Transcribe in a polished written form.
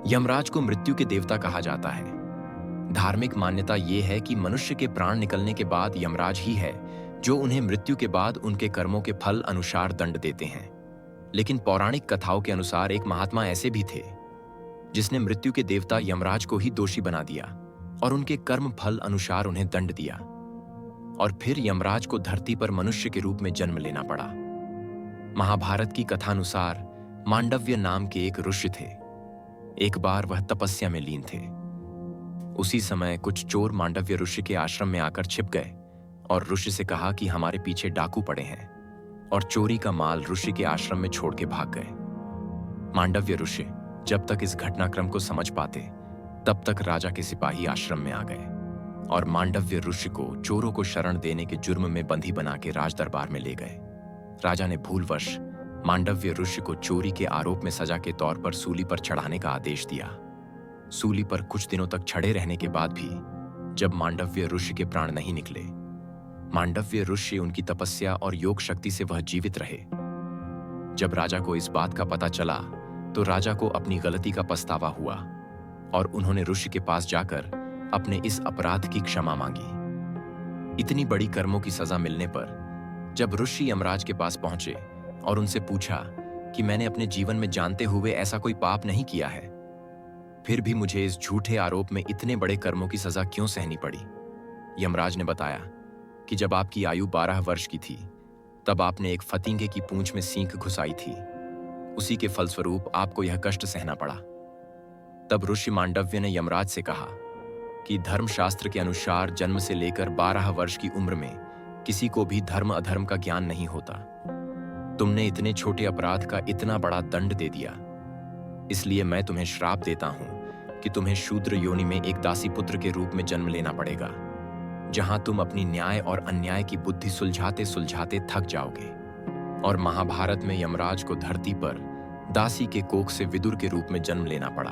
यमराज को मृत्यु के देवता कहा जाता है। धार्मिक मान्यता ये है कि मनुष्य के प्राण निकलने के बाद यमराज ही है जो उन्हें मृत्यु के बाद उनके कर्मों के फल अनुसार दंड देते हैं। लेकिन पौराणिक कथाओं के अनुसार एक महात्मा ऐसे भी थे जिसने मृत्यु के देवता यमराज को ही दोषी बना दिया और उनके कर्म फल अनुसार उन्हें दंड दिया, और फिर यमराज को धरती पर मनुष्य के रूप में जन्म लेना पड़ा। महाभारत की कथानुसार मांडव्य नाम के एक ऋषि थे। एक बार वह तपस्या में लीन थे। उसी समय कुछ चोर मांडव्य ऋषि के आश्रम में आकर छिप गए और ऋषि से कहा कि हमारे पीछे डाकू पड़े हैं, और चोरी का माल ऋषि के आश्रम में छोड़ के भाग गए। मांडव्य ऋषि जब तक इस घटनाक्रम को समझ पाते तब तक राजा के सिपाही आश्रम में आ गए और मांडव्य ऋषि को चोरों को शरण देने के जुर्म में बंदी बना के राज दरबार में ले गए। राजा ने भूलवश मांडव्य ऋषि को चोरी के आरोप में सजा के तौर पर सूली पर चढ़ाने का आदेश दिया। सूली पर कुछ दिनों तक चढ़े रहने के बाद भी जब मांडव्य ऋषि के प्राण नहीं निकले, मांडव्य ऋषि उनकी तपस्या और योग शक्ति से वह जीवित रहे। जब राजा को इस बात का पता चला तो राजा को अपनी गलती का पछतावा हुआ और उन्होंने ऋषि के पास जाकर अपने इस अपराध की क्षमा मांगी। इतनी बड़ी कर्मों की सजा मिलने पर जब ऋषि यमराज के पास पहुंचे और उनसे पूछा कि मैंने अपने जीवन में जानते हुए ऐसा कोई पाप नहीं किया है, फिर भी मुझे इस झूठे आरोप में इतने बड़े कर्मों की सजा क्यों सहनी पड़ी? यमराज ने बताया कि जब आपकी आयु 12 वर्ष की थी तब आपने एक फतिंगे की पूंछ में सींग घुसाई थी। उसी के फलस्वरूप आपको यह कष्ट सहना पड़ा। तब ऋषि मांडव्य ने यमराज से कहा कि धर्मशास्त्र के अनुसार जन्म से लेकर 12 वर्ष की उम्र में किसी को भी धर्म अधर्म का ज्ञान नहीं होता। तुमने इतने छोटे अपराध का इतना बड़ा दंड दे दिया, इसलिए मैं तुम्हें श्राप देता हूं कि तुम्हें शूद्र योनि में एक दासी पुत्र के रूप में जन्म लेना पड़ेगा, जहां तुम अपनी न्याय और अन्याय की बुद्धि सुलझाते सुलझाते थक जाओगे। और महाभारत में यमराज को धरती पर दासी के कोख से विदुर के रूप में जन्म लेना पड़ा।